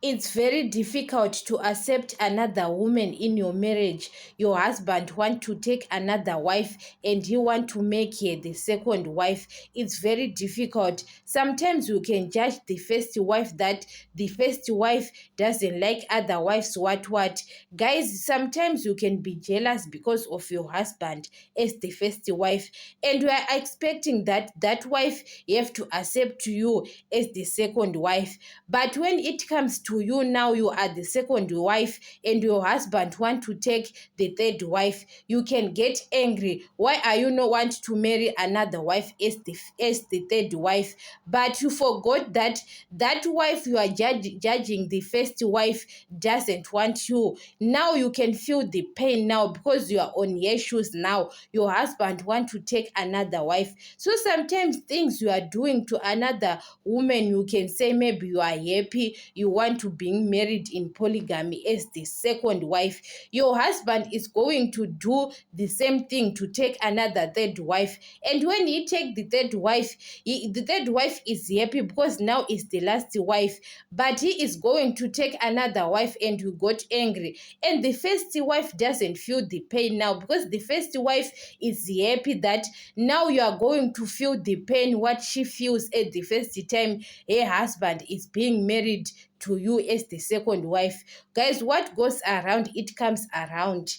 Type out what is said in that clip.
It's very difficult to accept another woman in your marriage. Your husband want to take another wife and you want to make her the second wife. It's very difficult. Sometimes you can judge the first wife that the first wife doesn't like other wives, what. Guys, sometimes you can be jealous because of your husband as the first wife, and we are expecting that that wife have to accept you as the second wife. But when it comes to you now, you are the second wife and your husband want to take the third wife, you can get angry. Why are you not want to marry another wife as the third wife? But you forgot that that wife you are judging, the first wife, doesn't want you. Now you can feel the pain now because you are on your shoes now. Your husband want to take another wife. So sometimes things you are doing to another woman, you can say maybe you are happy, you want to be married in polygamy as the second wife. Your husband is going to do the same thing to take another third wife, and when he take the third wife, the third wife is happy because now is the last wife, but he is going to take another wife and you got angry, and the first wife doesn't feel the pain now because the first wife is happy that now you are going to feel the pain what she feels at the first time her husband is being married to you as the second wife. Guys, what goes around, it comes around.